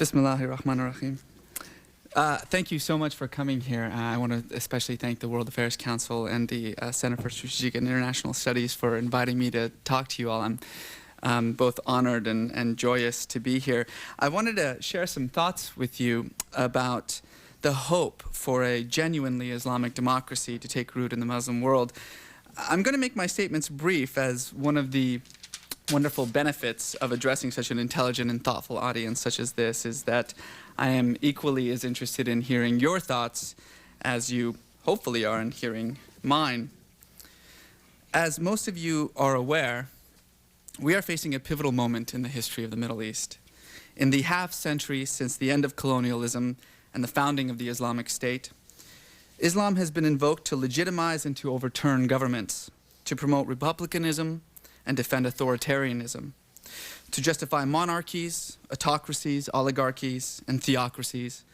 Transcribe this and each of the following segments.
Bismillahirrahmanirrahim. Thank you so much for coming here. I want to especially thank the World Affairs Council and the Center for Strategic and International Studies for inviting me to talk to you all. I'm both honored and joyous to be here. I wanted to share some thoughts with you about the hope for a genuinely Islamic democracy to take root in the Muslim world. I'm going to make my statements brief, as one of the wonderful benefits of addressing such an intelligent and thoughtful audience such as this is that I am equally as interested in hearing your thoughts as you hopefully are in hearing mine. As most of you are aware, we are facing a pivotal moment in the history of the Middle East. In the half-century since the end of colonialism and the founding of the Islamic State, Islam has been invoked to legitimize and to overturn governments, to promote republicanism and defend authoritarianism, to justify monarchies, autocracies, oligarchies, and theocracies,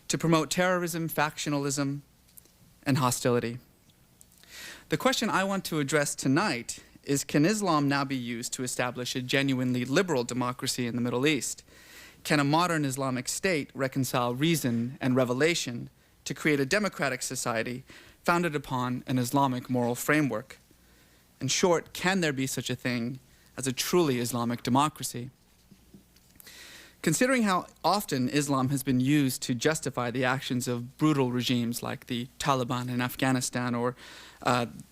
to promote terrorism, factionalism, and hostility. The question I want to address tonight is, can Islam now be used to establish a genuinely liberal democracy in the Middle East? Can a modern Islamic state reconcile reason and revelation to create a democratic society founded upon an Islamic moral framework? In short, can there be such a thing as a truly Islamic democracy? Considering how often Islam has been used to justify the actions of brutal regimes like the Taliban in Afghanistan, or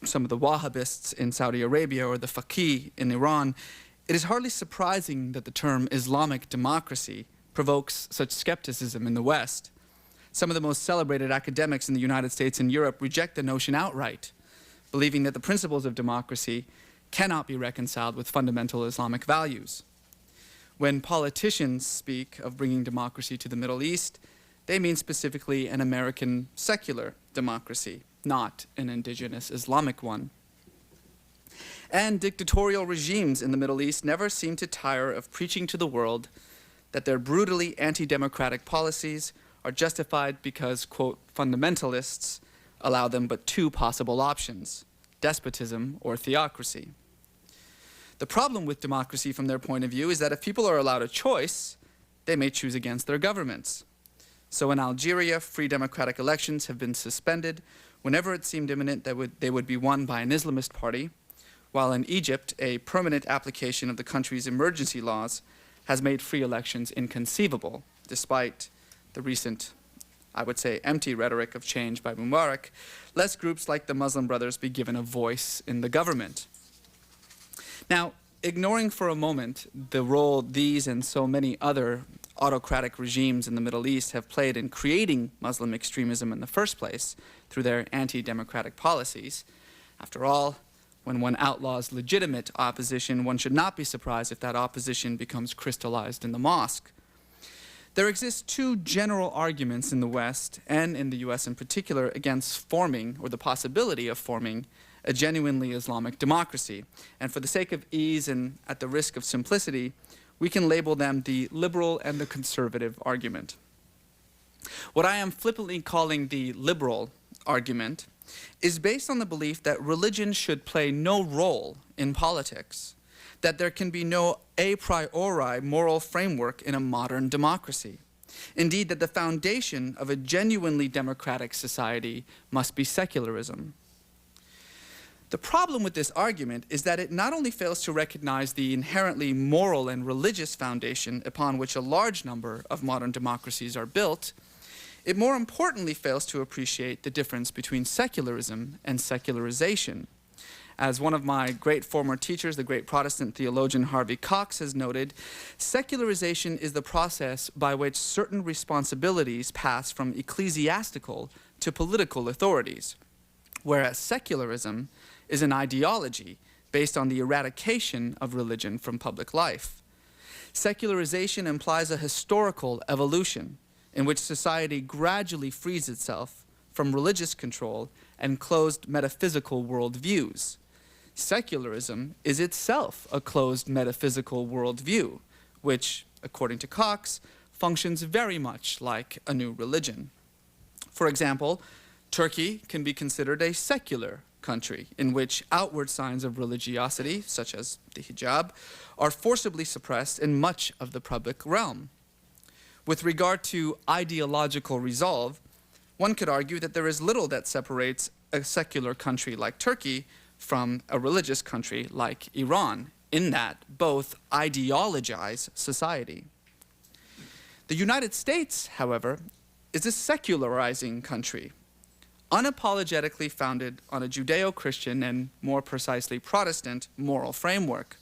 some of the Wahhabists in Saudi Arabia, or the Faqih in Iran, it is hardly surprising that the term Islamic democracy provokes such skepticism in the West. Some of the most celebrated academics in the United States and Europe reject the notion outright, believing that the principles of democracy cannot be reconciled with fundamental Islamic values. When politicians speak of bringing democracy to the Middle East, they mean specifically an American secular democracy, not an indigenous Islamic one. And dictatorial regimes in the Middle East never seem to tire of preaching to the world that their brutally anti-democratic policies are justified because, quote, fundamentalists allow them but two possible options: despotism or theocracy. The problem with democracy from their point of view is that if people are allowed a choice, they may choose against their governments. So in Algeria, free democratic elections have been suspended whenever it seemed imminent that they would be won by an Islamist party, while in Egypt, a permanent application of the country's emergency laws has made free elections inconceivable, despite the recent, I would say, empty rhetoric of change by Mubarak, lest groups like the Muslim Brothers be given a voice in the government. Now, ignoring for a moment the role these and so many other autocratic regimes in the Middle East have played in creating Muslim extremism in the first place through their anti-democratic policies, after all, when one outlaws legitimate opposition, one should not be surprised if that opposition becomes crystallized in the mosque. There exist two general arguments in the West, and in the US in particular, against forming, or the possibility of forming, a genuinely Islamic democracy. And for the sake of ease and at the risk of simplicity, we can label them the liberal and the conservative argument. What I am flippantly calling the liberal argument is based on the belief that religion should play no role in politics, that there can be no a priori moral framework in a modern democracy. Indeed, that the foundation of a genuinely democratic society must be secularism. The problem with this argument is that it not only fails to recognize the inherently moral and religious foundation upon which a large number of modern democracies are built, it more importantly fails to appreciate the difference between secularism and secularization. As one of my great former teachers, the great Protestant theologian Harvey Cox, has noted, secularization is the process by which certain responsibilities pass from ecclesiastical to political authorities, whereas secularism is an ideology based on the eradication of religion from public life. Secularization implies a historical evolution in which society gradually frees itself from religious control and closed metaphysical worldviews. Secularism is itself a closed metaphysical worldview, which, according to Cox, functions very much like a new religion. For example, Turkey can be considered a secular country in which outward signs of religiosity, such as the hijab, are forcibly suppressed in much of the public realm. With regard to ideological resolve, one could argue that there is little that separates a secular country like Turkey from a religious country like Iran, in that both ideologize society. The United States, however, is a secularizing country, unapologetically founded on a Judeo-Christian and, more precisely, Protestant moral framework.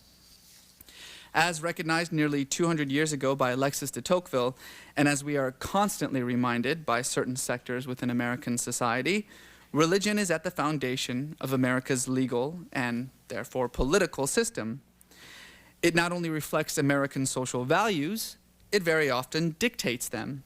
As recognized nearly 200 years ago by Alexis de Tocqueville, and as we are constantly reminded by certain sectors within American society, religion is at the foundation of America's legal and, therefore, political system. It not only reflects American social values, it very often dictates them.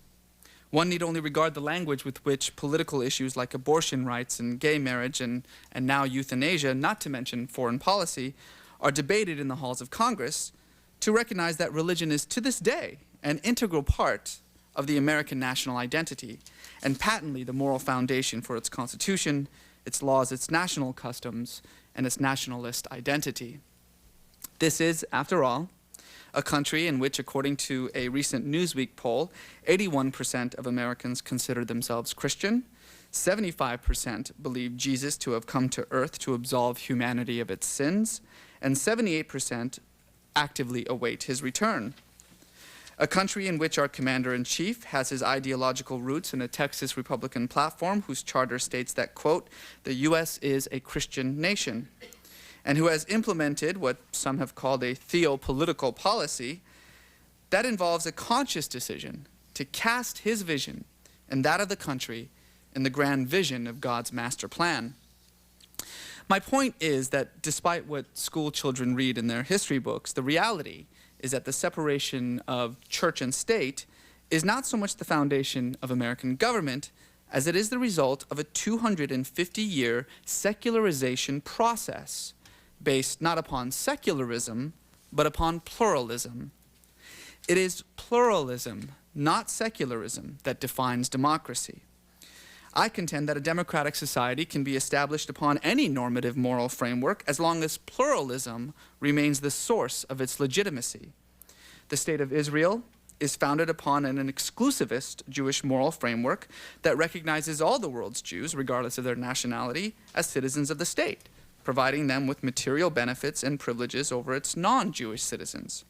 One need only regard the language with which political issues like abortion rights and gay marriage and now euthanasia, not to mention foreign policy, are debated in the halls of Congress to recognize that religion is, to this day, an integral part of the American national identity and patently the moral foundation for its Constitution, its laws, its national customs, and its nationalist identity. This is, after all, a country in which, according to a recent Newsweek poll, 81% of Americans consider themselves Christian, 75% believe Jesus to have come to earth to absolve humanity of its sins, and 78% actively await his return. A country in which our commander-in-chief has his ideological roots in a Texas Republican platform whose charter states that, quote, the U.S. is a Christian nation, and who has implemented what some have called a theopolitical policy that involves a conscious decision to cast his vision and that of the country in the grand vision of God's master plan. My point is that despite what school children read in their history books, the reality is that the separation of church and state is not so much the foundation of American government as it is the result of a 250-year secularization process based not upon secularism, but upon pluralism. It is pluralism, not secularism, that defines democracy. I contend that a democratic society can be established upon any normative moral framework as long as pluralism remains the source of its legitimacy. The State of Israel is founded upon an exclusivist Jewish moral framework that recognizes all the world's Jews, regardless of their nationality, as citizens of the state, providing them with material benefits and privileges over its non-Jewish citizens.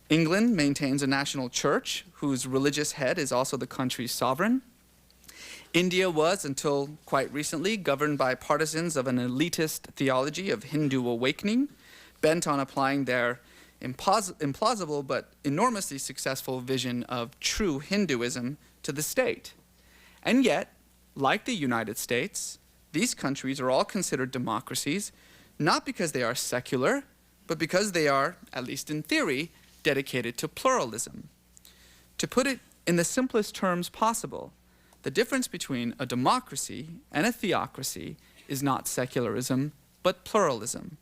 England maintains a national church whose religious head is also the country's sovereign. India was, until quite recently, governed by partisans of an elitist theology of Hindu awakening, bent on applying their implausible but enormously successful vision of true Hinduism to the state. And yet, like the United States, these countries are all considered democracies, not because they are secular, but because they are, at least in theory, dedicated to pluralism. To put it in the simplest terms possible, the difference between a democracy and a theocracy is not secularism, but pluralism.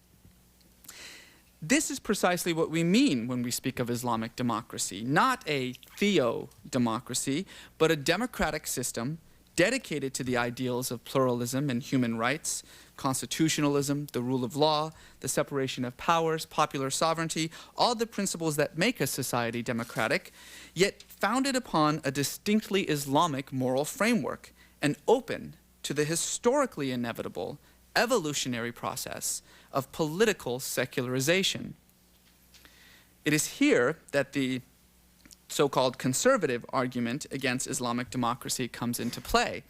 This is precisely what we mean when we speak of Islamic democracy, not a theo-democracy, but a democratic system dedicated to the ideals of pluralism and human rights, constitutionalism, the rule of law, the separation of powers, popular sovereignty, all the principles that make a society democratic, yet founded upon a distinctly Islamic moral framework and open to the historically inevitable evolutionary process of political secularization. It is here that the so-called conservative argument against Islamic democracy comes into play.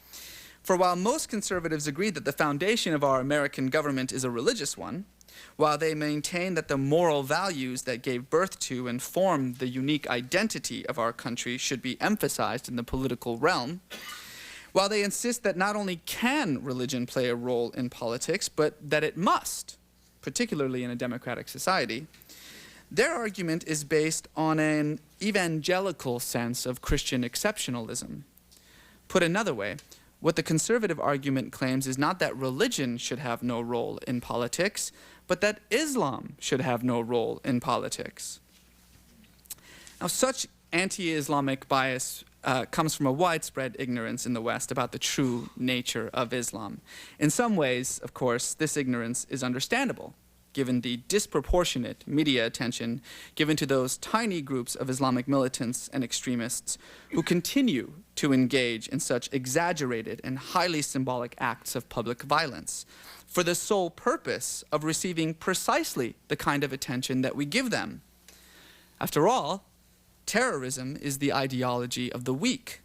For while most conservatives agree that the foundation of our American government is a religious one, while they maintain that the moral values that gave birth to and formed the unique identity of our country should be emphasized in the political realm, while they insist that not only can religion play a role in politics, but that it must, particularly in a democratic society, their argument is based on an evangelical sense of Christian exceptionalism. Put another way, what the conservative argument claims is not that religion should have no role in politics, but that Islam should have no role in politics. Now, such anti-Islamic bias comes from a widespread ignorance in the West about the true nature of Islam. In some ways, of course, this ignorance is understandable. given the disproportionate media attention given to those tiny groups of Islamic militants and extremists who continue to engage in such exaggerated and highly symbolic acts of public violence for the sole purpose of receiving precisely the kind of attention that we give them. After all, terrorism is the ideology of the weak.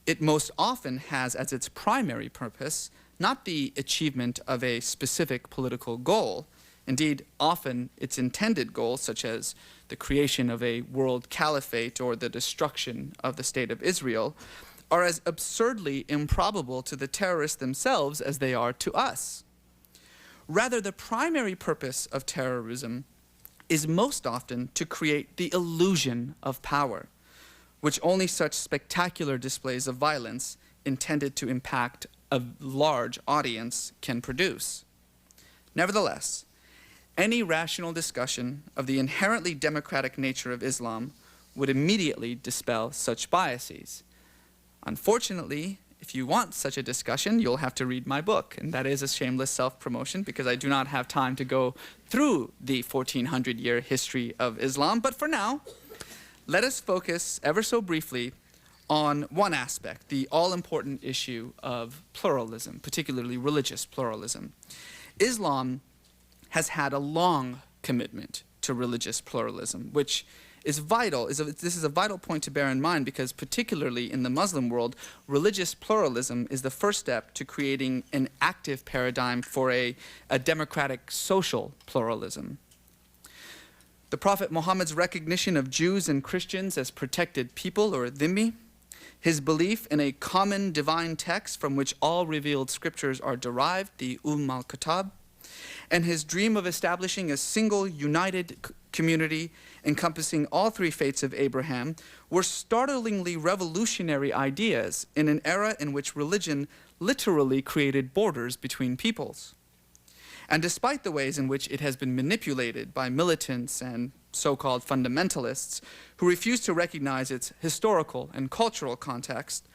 It most often has as its primary purpose not the achievement of a specific political goal. Indeed, often its intended goals, such as the creation of a world caliphate or the destruction of the state of Israel, are as absurdly improbable to the terrorists themselves as they are to us. Rather, the primary purpose of terrorism is most often to create the illusion of power, which only such spectacular displays of violence intended to impact a large audience can produce. Nevertheless, any rational discussion of the inherently democratic nature of Islam would immediately dispel such biases. Unfortunately, if you want such a discussion, you'll have to read my book, and that is a shameless self-promotion because I do not have time to go through the 1400-year history of Islam. But for now, let us focus ever so briefly on one aspect, the all-important issue of pluralism, particularly religious pluralism. Islam has had a long commitment to religious pluralism, which is vital. This is a vital point to bear in mind because particularly in the Muslim world, religious pluralism is the first step to creating an active paradigm for a democratic social pluralism. The Prophet Muhammad's recognition of Jews and Christians as protected people, or dhimmi, his belief in a common divine text from which all revealed scriptures are derived, the al-Kitab, and his dream of establishing a single united community encompassing all three faiths of Abraham were startlingly revolutionary ideas in an era in which religion literally created borders between peoples. And despite the ways in which it has been manipulated by militants and so-called fundamentalists who refuse to recognize its historical and cultural context,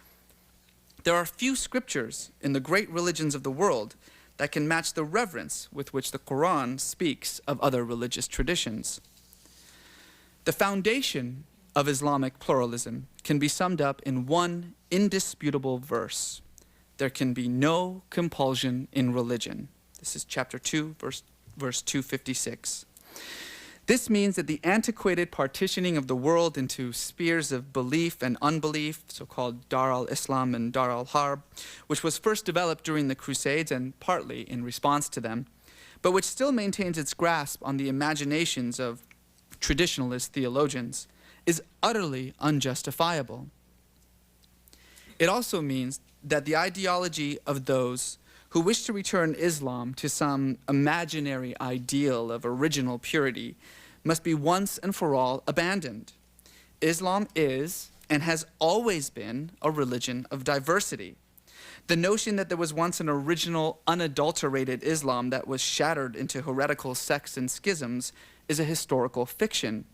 there are few scriptures in the great religions of the world that can match the reverence with which the Quran speaks of other religious traditions. The foundation of Islamic pluralism can be summed up in one indisputable verse. There can be no compulsion in religion. This is chapter 2, verse 256. This means that the antiquated partitioning of the world into spheres of belief and unbelief, so-called Dar al-Islam and Dar al-Harb, which was first developed during the Crusades and partly in response to them, but which still maintains its grasp on the imaginations of traditionalist theologians, is utterly unjustifiable. It also means that the ideology of those who wish to return Islam to some imaginary ideal of original purity must be once and for all abandoned. Islam is and has always been a religion of diversity. The notion that there was once an original, unadulterated Islam that was shattered into heretical sects and schisms is a historical fiction.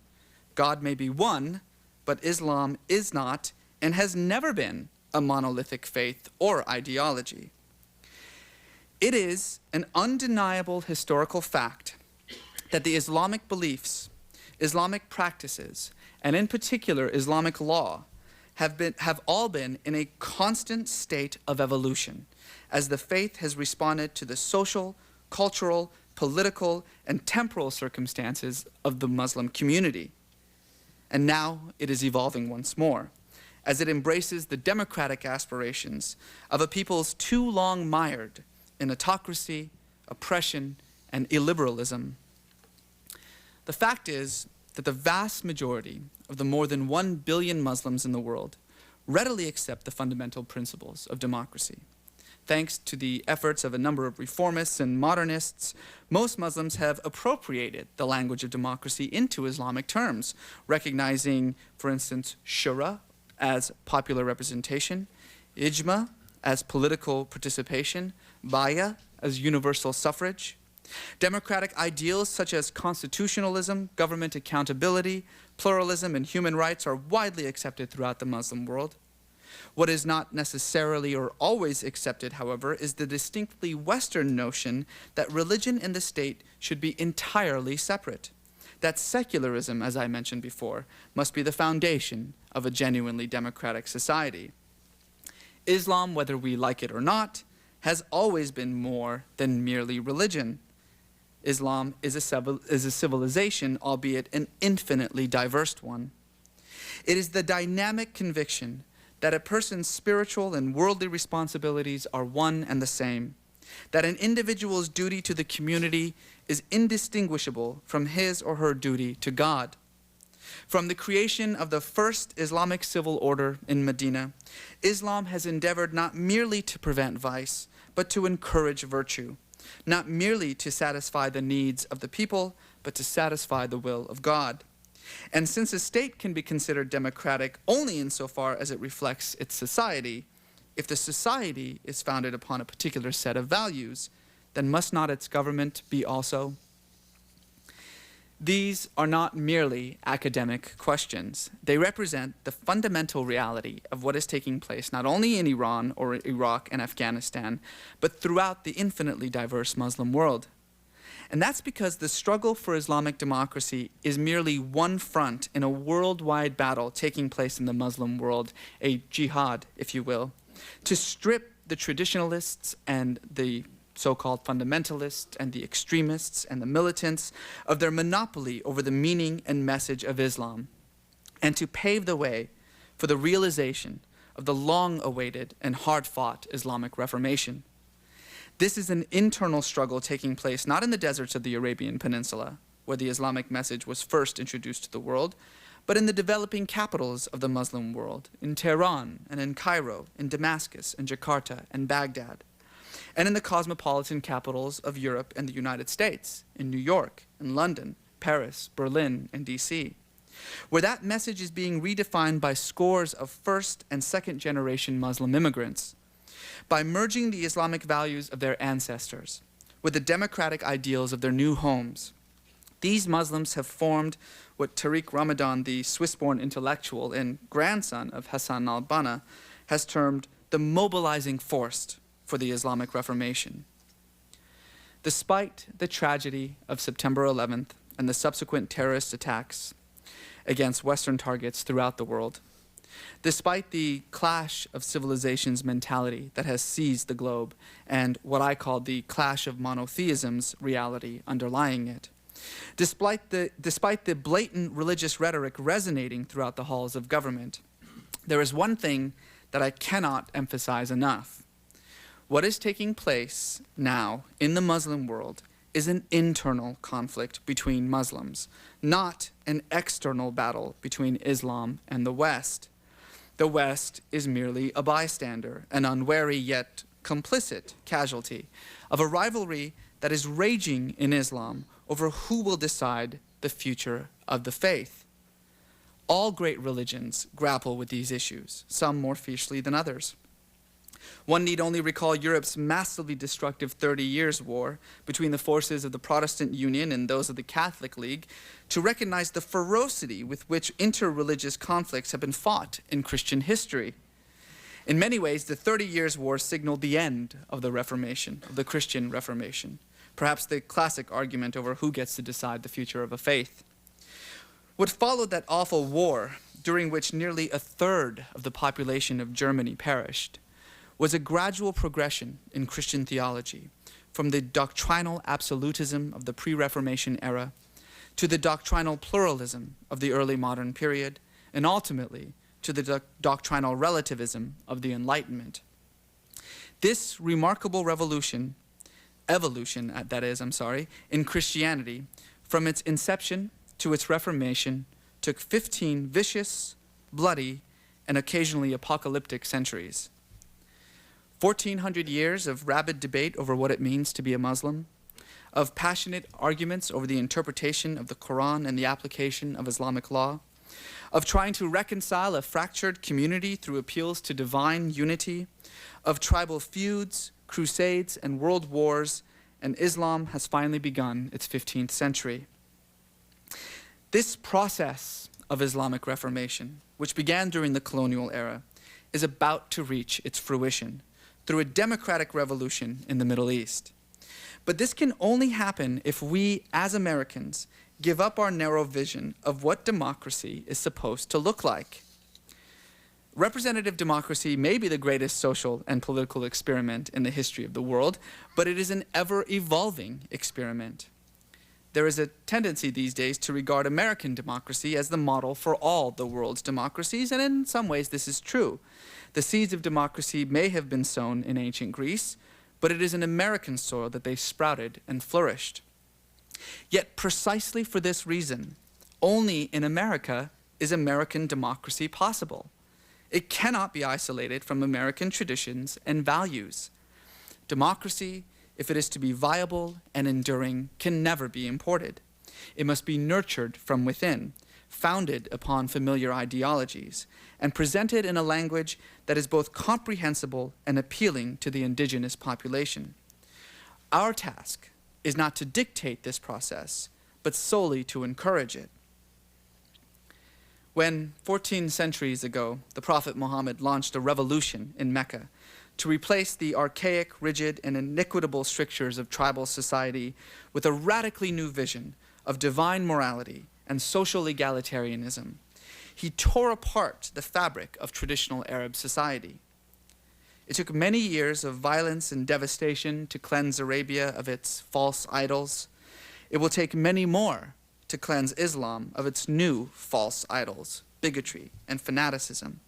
God may be one, but Islam is not and has never been a monolithic faith or ideology. It is an undeniable historical fact that the Islamic beliefs, Islamic practices, and in particular Islamic law have all been in a constant state of evolution as the faith has responded to the social, cultural, political, and temporal circumstances of the Muslim community. And now it is evolving once more as it embraces the democratic aspirations of a peoples too long mired in autocracy, oppression, and illiberalism. The fact is that the vast majority of the more than 1 billion Muslims in the world readily accept the fundamental principles of democracy. Thanks to the efforts of a number of reformists and modernists, most Muslims have appropriated the language of democracy into Islamic terms, recognizing, for instance, shura as popular representation, ijma as political participation, baya as universal suffrage. Democratic ideals such as constitutionalism, government accountability, pluralism, and human rights are widely accepted throughout the Muslim world. What is not necessarily or always accepted, however, is the distinctly Western notion that religion and the state should be entirely separate. That secularism, as I mentioned before, must be the foundation of a genuinely democratic society. Islam, whether we like it or not, has always been more than merely religion. Islam is a civilization, albeit an infinitely diverse one. It is the dynamic conviction that a person's spiritual and worldly responsibilities are one and the same, that an individual's duty to the community is indistinguishable from his or her duty to God. From the creation of the first Islamic civil order in Medina, Islam has endeavored not merely to prevent vice, but to encourage virtue, not merely to satisfy the needs of the people, but to satisfy the will of God. And since a state can be considered democratic only insofar as it reflects its society, if the society is founded upon a particular set of values, then must not its government be also? These are not merely academic questions. They represent the fundamental reality of what is taking place not only in Iran or Iraq and Afghanistan, but throughout the infinitely diverse Muslim world. And that's because the struggle for Islamic democracy is merely one front in a worldwide battle taking place in the Muslim world, a jihad, if you will, to strip the traditionalists and the so-called fundamentalists and the extremists and the militants of their monopoly over the meaning and message of Islam, and to pave the way for the realization of the long-awaited and hard-fought Islamic Reformation. This is an internal struggle taking place not in the deserts of the Arabian Peninsula, where the Islamic message was first introduced to the world, but in the developing capitals of the Muslim world, in Tehran and in Cairo, in Damascus and Jakarta and Baghdad, and in the cosmopolitan capitals of Europe and the United States, in New York and London, Paris, Berlin, and DC, where that message is being redefined by scores of first and second generation Muslim immigrants, by merging the Islamic values of their ancestors with the democratic ideals of their new homes. These Muslims have formed what Tariq Ramadan, the Swiss-born intellectual and grandson of Hassan al-Banna, has termed the mobilizing force for the Islamic Reformation. Despite the tragedy of September 11th and the subsequent terrorist attacks against Western targets throughout the world, despite the clash of civilizations mentality that has seized the globe and what I call the clash of monotheism's reality underlying it, despite the blatant religious rhetoric resonating throughout the halls of government, there is one thing that I cannot emphasize enough. What is taking place now in the Muslim world is an internal conflict between Muslims, not an external battle between Islam and the West. The West is merely a bystander, an unwary yet complicit casualty of a rivalry that is raging in Islam over who will decide the future of the faith. All great religions grapple with these issues, some more fiercely than others. One need only recall Europe's massively destructive 30 Years' War between the forces of the Protestant Union and those of the Catholic League to recognize the ferocity with which interreligious conflicts have been fought in Christian history. In many ways, the 30 Years' War signaled the end of the Reformation, of the Christian Reformation, perhaps the classic argument over who gets to decide the future of a faith. What followed that awful war, during which nearly a third of the population of Germany perished, was a gradual progression in Christian theology from the doctrinal absolutism of the pre-Reformation era to the doctrinal pluralism of the early modern period, and ultimately to the doctrinal relativism of the Enlightenment. This remarkable evolution, in Christianity, from its inception to its Reformation, took 15 vicious, bloody, and occasionally apocalyptic centuries. 1,400 years of rabid debate over what it means to be a Muslim, of passionate arguments over the interpretation of the Quran and the application of Islamic law, of trying to reconcile a fractured community through appeals to divine unity, of tribal feuds, crusades, and world wars, and Islam has finally begun its 15th century. This process of Islamic Reformation, which began during the colonial era, is about to reach its fruition through a democratic revolution in the Middle East. But this can only happen if we, as Americans, give up our narrow vision of what democracy is supposed to look like. Representative democracy may be the greatest social and political experiment in the history of the world, but it is an ever-evolving experiment. There is a tendency these days to regard American democracy as the model for all the world's democracies, and in some ways this is true. The seeds of democracy may have been sown in ancient Greece, but it is in American soil that they sprouted and flourished. Yet precisely for this reason, only in America is American democracy possible. It cannot be isolated from American traditions and values. Democracy, if it is to be viable and enduring, can never be imported. It must be nurtured from within, founded upon familiar ideologies, and presented in a language that is both comprehensible and appealing to the indigenous population. Our task is not to dictate this process, but solely to encourage it. When 14 centuries ago, the Prophet Muhammad launched a revolution in Mecca to replace the archaic, rigid, and inequitable strictures of tribal society with a radically new vision of divine morality and social egalitarianism, he tore apart the fabric of traditional Arab society. It took many years of violence and devastation to cleanse Arabia of its false idols. It will take many more to cleanse Islam of its new false idols, bigotry, and fanaticism,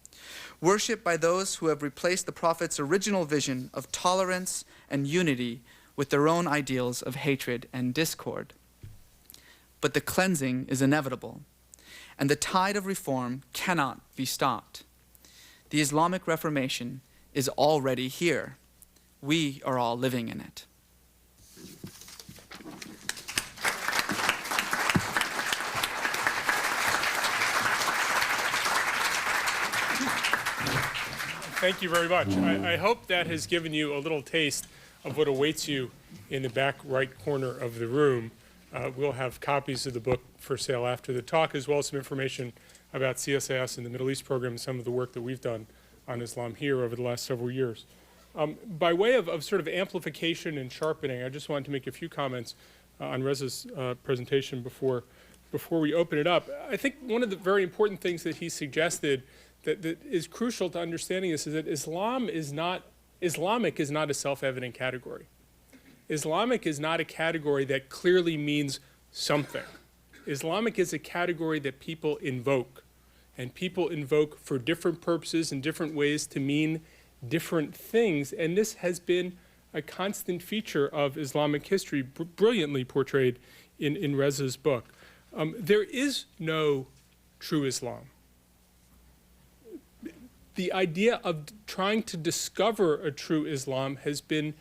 worshipped by those who have replaced the Prophet's original vision of tolerance and unity with their own ideals of hatred and discord. But the cleansing is inevitable, and the tide of reform cannot be stopped. The Islamic Reformation is already here. We are all living in it. Thank you very much. I hope that has given you a little taste of what awaits you in the back right corner of the room. We'll have copies of the book for sale after the talk, as well as some information about CSIS and the Middle East program and some of the work that we've done on Islam here over the last several years. By way of sort of amplification and sharpening, I just wanted to make a few comments on Reza's presentation before we open it up. I think one of the very important things that he suggested that is crucial to understanding this is that Islamic is not a self-evident category. Islamic is not a category that clearly means something. Islamic is a category that people invoke, and people invoke for different purposes and different ways to mean different things, and this has been a constant feature of Islamic history, brilliantly portrayed in Reza's book. There is no true Islam. The idea of trying to discover a true Islam has been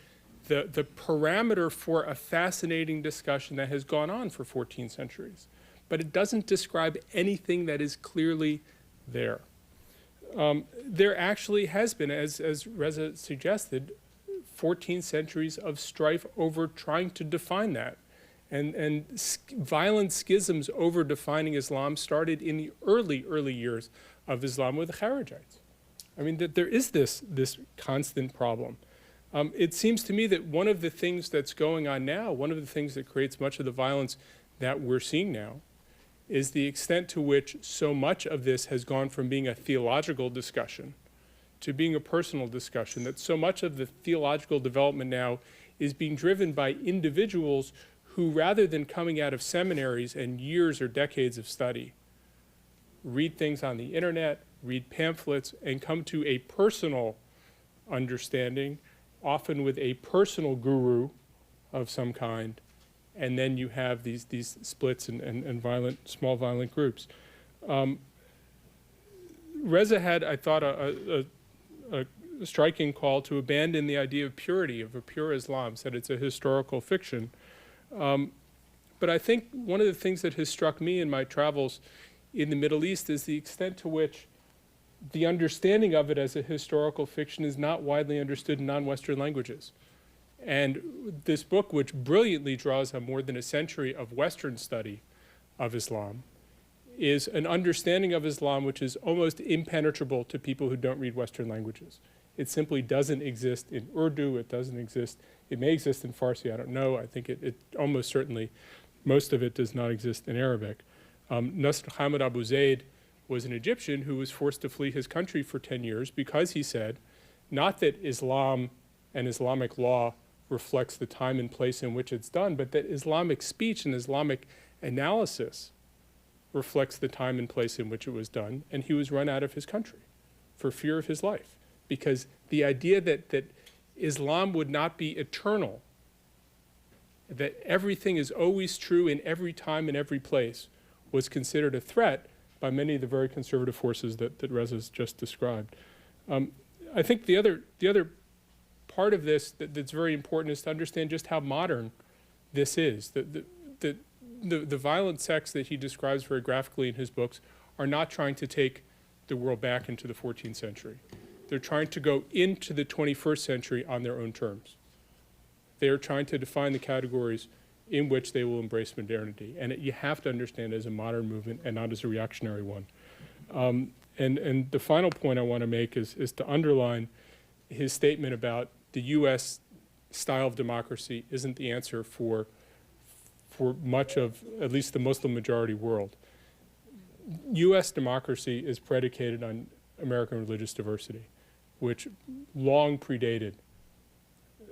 the parameter for a fascinating discussion that has gone on for 14 centuries. But it doesn't describe anything that is clearly there. There actually has been, as Reza suggested, 14 centuries of strife over trying to define that. And violent schisms over defining Islam started in the early years of Islam with the Kharijites. I mean, that there is this constant problem. It seems to me that one of the things that's going on now, one of the things that creates much of the violence that we're seeing now, is the extent to which so much of this has gone from being a theological discussion to being a personal discussion, that so much of the theological development now is being driven by individuals who, rather than coming out of seminaries and years or decades of study, read things on the internet, read pamphlets, and come to a personal understanding, often with a personal guru of some kind, and then you have these splits and small violent groups. Reza had, I thought, a striking call to abandon the idea of purity, of a pure Islam, said it's a historical fiction. But I think one of the things that has struck me in my travels in the Middle East is the extent to which the understanding of it as a historical fiction is not widely understood in non-Western languages. And this book, which brilliantly draws on more than a century of Western study of Islam, is an understanding of Islam which is almost impenetrable to people who don't read Western languages. It simply doesn't exist in Urdu, it doesn't exist, it may exist in Farsi, I don't know. I think it almost certainly, most of it does not exist in Arabic. Nasr Hamid Abu Zaid was an Egyptian who was forced to flee his country for 10 years because he said, not that Islam and Islamic law reflects the time and place in which it's done, but that Islamic speech and Islamic analysis reflects the time and place in which it was done, and he was run out of his country for fear of his life. Because the idea that Islam would not be eternal, that everything is always true in every time and every place, was considered a threat by many of the very conservative forces that Reza's just described. I think the other part of this that's very important is to understand just how modern this is. The violent sects that he describes very graphically in his books are not trying to take the world back into the 14th century. They're trying to go into the 21st century on their own terms. They are trying to define the categories in which they will embrace modernity. And you have to understand it as a modern movement and not as a reactionary one. And the final point I want to make is to underline his statement about the US style of democracy isn't the answer for much of at least the Muslim majority world. US democracy is predicated on American religious diversity, which long predated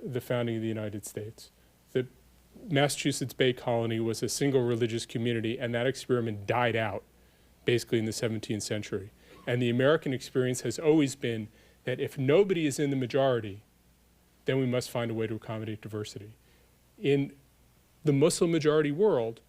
the founding of the United States. The Massachusetts Bay Colony was a single religious community, and that experiment died out basically in the 17th century. And the American experience has always been that if nobody is in the majority, then we must find a way to accommodate diversity. In the Muslim majority world,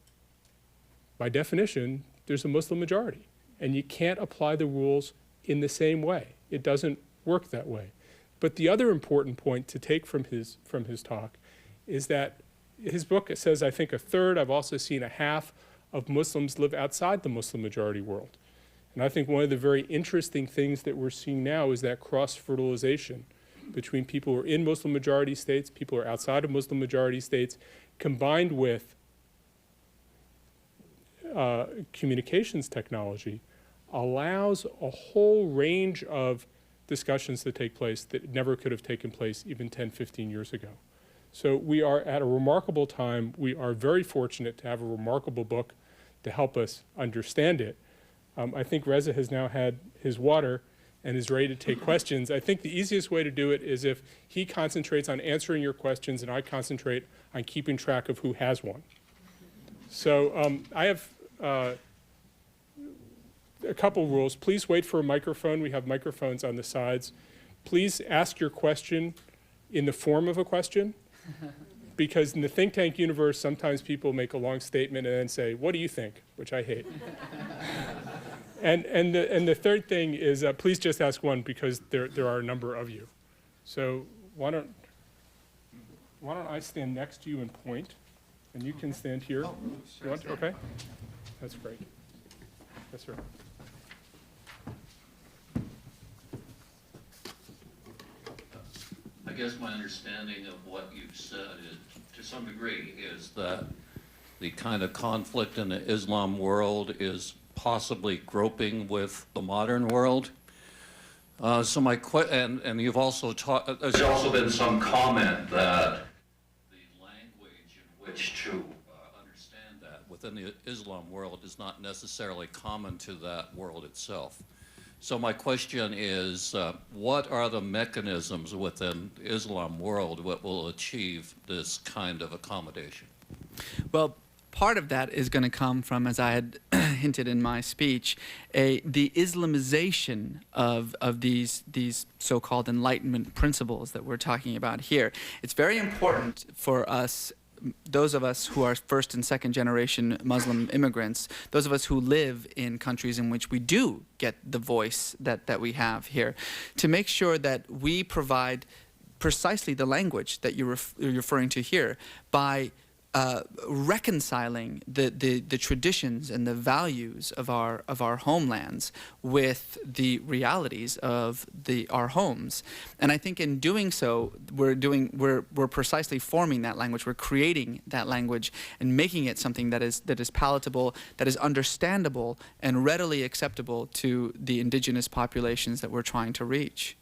by definition, there's a Muslim majority, and you can't apply the rules in the same way. It doesn't work that way. But the other important point to take from his talk is that his book says, I think, a third, I've also seen a half of Muslims live outside the Muslim majority world. And I think one of the very interesting things that we're seeing now is that cross-fertilization between people who are in Muslim majority states, people who are outside of Muslim majority states, combined with communications technology, allows a whole range of discussions to take place that never could have taken place even 10, 15 years ago. So we are at a remarkable time. We are very fortunate to have a remarkable book to help us understand it. I think Reza has now had his water and is ready to take questions. I think the easiest way to do it is if he concentrates on answering your questions and I concentrate on keeping track of who has one. So I have a couple rules. Please wait for a microphone. We have microphones on the sides. Please ask your question in the form of a question, because in the think tank universe, sometimes people make a long statement and then say, what do you think? Which I hate. And the third thing is please just ask one, because there are a number of you. So why don't I stand next to you and point, and you can stand here. Oh, sure. You want to? Okay. That's great. Yes, sir. I guess my understanding of what you've said is, to some degree, is that the kind of conflict in the Islam world is possibly groping with the modern world. So my and you've also taught. There's also been some comment that the language in which to understand that within the Islam world is not necessarily common to that world itself. So my question is, what are the mechanisms within the Islam world that will achieve this kind of accommodation? Well, part of that is going to come from, as I had hinted in my speech, the Islamization of these so-called Enlightenment principles that we're talking about here. It's very important for us, those of us who are first and second generation Muslim immigrants, those of us who live in countries in which we do get the voice that we have here, to make sure that we provide precisely the language that you're referring to here by reconciling the traditions and the values of our homelands with the realities of our homes. And I think in doing so, we're precisely forming that language. We're creating that language and making it something that is palatable, that is understandable and readily acceptable to the indigenous populations that we're trying to reach.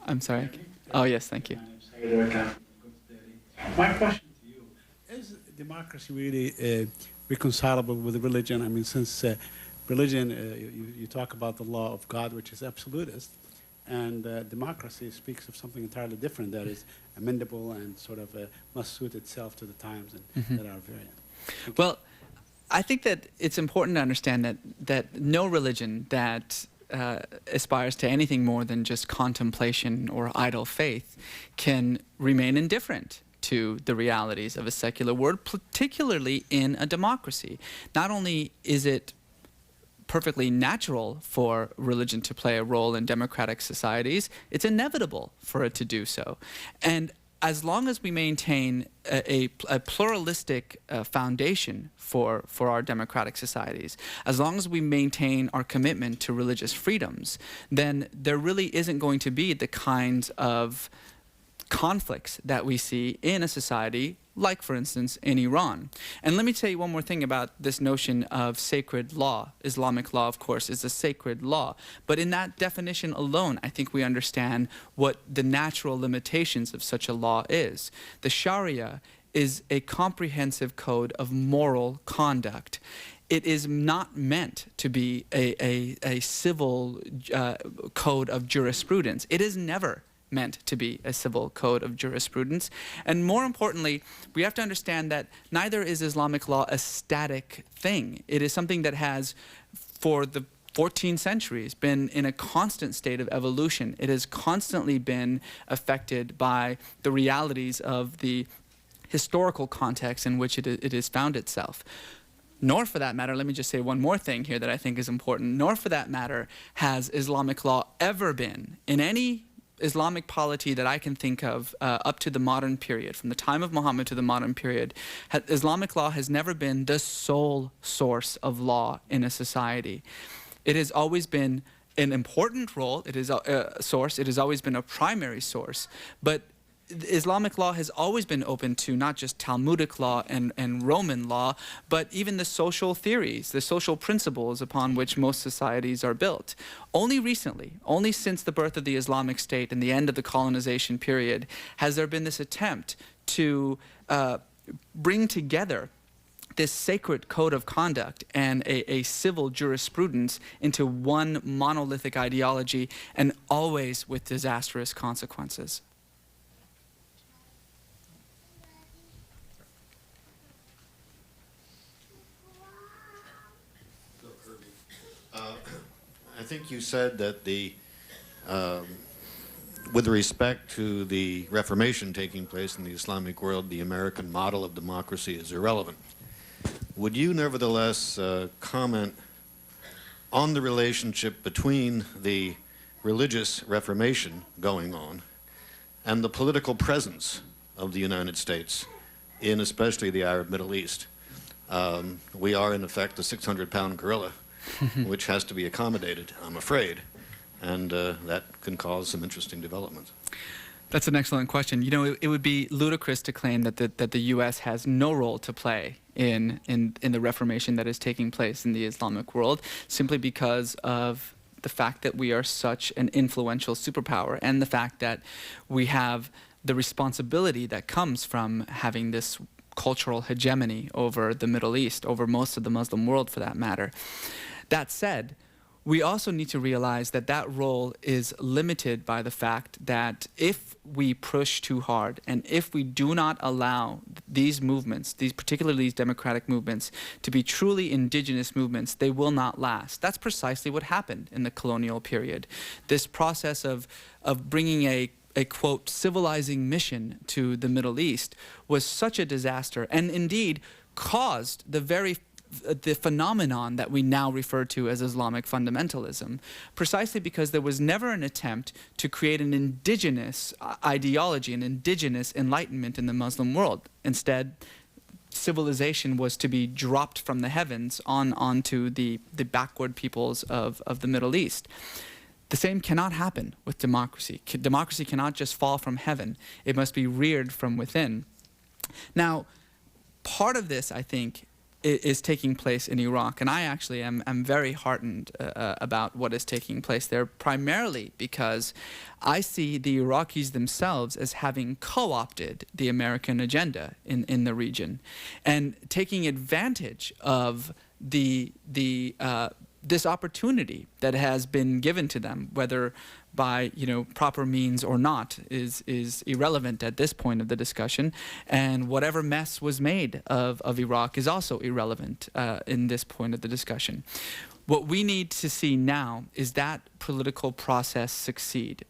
I'm sorry. Oh, yes, thank you. My question to you, is democracy really reconcilable with religion? I mean, since religion, you talk about the law of God, which is absolutist, and democracy speaks of something entirely different that is amendable and sort of must suit itself to the times and that are variant. Well, I think that it's important to understand that no religion that aspires to anything more than just contemplation or idle faith can remain indifferent to the realities of a secular world, particularly in a democracy. Not only is it perfectly natural for religion to play a role in democratic societies, it's inevitable for it to do so. And as long as we maintain a pluralistic foundation for our democratic societies, as long as we maintain our commitment to religious freedoms, then there really isn't going to be the kinds of conflicts that we see in a society like, for instance, in Iran. And let me tell you one more thing about this notion of sacred law. Islamic law, of course, is a sacred law. But in that definition alone, I think we understand what the natural limitations of such a law is. The Sharia is a comprehensive code of moral conduct. It is not meant to be a civil code of jurisprudence. It is never meant to be a civil code of jurisprudence. And more importantly, we have to understand that neither is Islamic law a static thing. It is something that has, for the 14 centuries, been in a constant state of evolution. It has constantly been affected by the realities of the historical context in which it has found itself. Nor, for that matter, let me just say one more thing here that I think is important, nor, for that matter, has Islamic law ever been, in any Islamic polity that I can think of up to the modern period, from the time of Muhammad to the modern period, Islamic law has never been the sole source of law in a society. It has always been an important role, it is a source, it has always been a primary source, but Islamic law has always been open to not just Talmudic law and Roman law, but even the social theories, the social principles upon which most societies are built. Only recently, only since the birth of the Islamic State and the end of the colonization period, has there been this attempt to bring together this sacred code of conduct and a civil jurisprudence into one monolithic ideology, and always with disastrous consequences. I think you said that with respect to the Reformation taking place in the Islamic world, the American model of democracy is irrelevant. Would you nevertheless comment on the relationship between the religious Reformation going on and the political presence of the United States in especially the Arab Middle East? We are, in effect, a 600-pound gorilla which has to be accommodated, I'm afraid, and that can cause some interesting developments. That's an excellent question. You know, it would be ludicrous to claim that the U.S. has no role to play in the Reformation that is taking place in the Islamic world, simply because of the fact that we are such an influential superpower, and the fact that we have the responsibility that comes from having this cultural hegemony over the Middle East, over most of the Muslim world for that matter. That said, we also need to realize that that role is limited by the fact that if we push too hard and if we do not allow these movements, particularly these democratic movements, to be truly indigenous movements, they will not last. That's precisely what happened in the colonial period. This process of bringing a a quote civilizing mission to the Middle East was such a disaster, and indeed caused the phenomenon that we now refer to as Islamic fundamentalism, precisely because there was never an attempt to create an indigenous ideology, an indigenous enlightenment in the Muslim world. Instead, civilization was to be dropped from the heavens onto the backward peoples of the Middle East. The same cannot happen with democracy. Democracy cannot just fall from heaven. It must be reared from within. Now, part of this, I think, is taking place in Iraq, and I actually am very heartened about what is taking place there, primarily because I see the Iraqis themselves as having co-opted the American agenda in the region, and taking advantage of this opportunity that has been given to them, whether by proper means or not, is irrelevant at this point of the discussion, and whatever mess was made of Iraq is also irrelevant in this point of the discussion. What we need to see now is that political process succeed,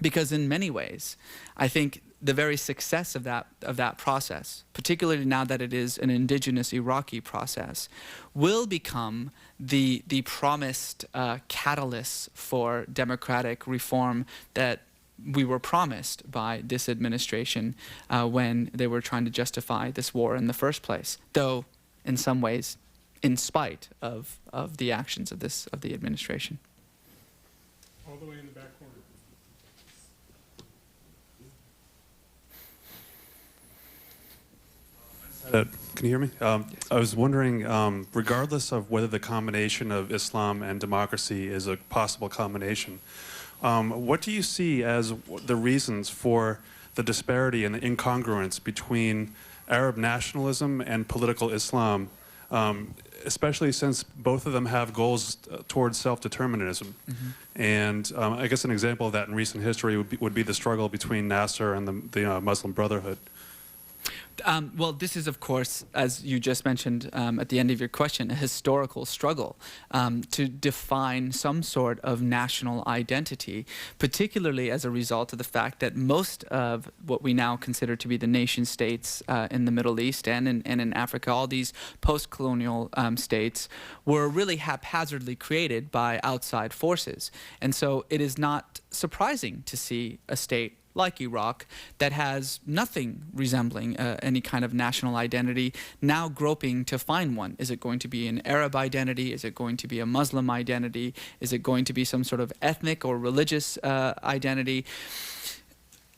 because in many ways, I think the very success of that process, particularly now that it is an indigenous Iraqi process, will become the promised catalyst for democratic reform that we were promised by this administration when they were trying to justify this war in the first place, though in some ways in spite of the actions of the administration. All the way in the back corner. Can you hear me? I was wondering, regardless of whether the combination of Islam and democracy is a possible combination, what do you see as the reasons for the disparity and the incongruence between Arab nationalism and political Islam, especially since both of them have goals towards self-determinism? Mm-hmm. And I guess an example of that in recent history would be the struggle between Nasser and the Muslim Brotherhood. Well, this is, of course, as you just mentioned at the end of your question, a historical struggle to define some sort of national identity, particularly as a result of the fact that most of what we now consider to be the nation states in the Middle East and in Africa, all these post-colonial states, were really haphazardly created by outside forces. And so it is not surprising to see a state like Iraq, that has nothing resembling any kind of national identity, now groping to find one. Is it going to be an Arab identity? Is it going to be a Muslim identity? Is it going to be some sort of ethnic or religious identity?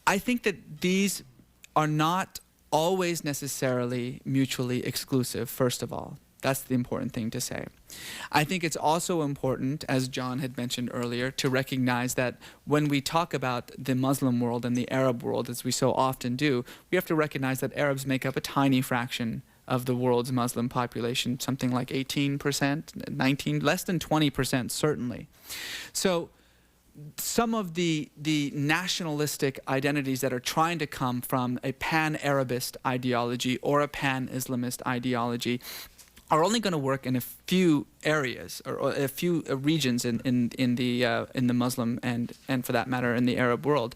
I think that these are not always necessarily mutually exclusive, first of all. That's the important thing to say. I think it's also important, as John had mentioned earlier, to recognize that when we talk about the Muslim world and the Arab world, as we so often do, we have to recognize that Arabs make up a tiny fraction of the world's Muslim population, something like 18%, 19, less than 20% certainly. So some of the nationalistic identities that are trying to come from a pan-Arabist ideology or a pan-Islamist ideology are only going to work in a few areas or a few regions in the Muslim and for that matter in the Arab world.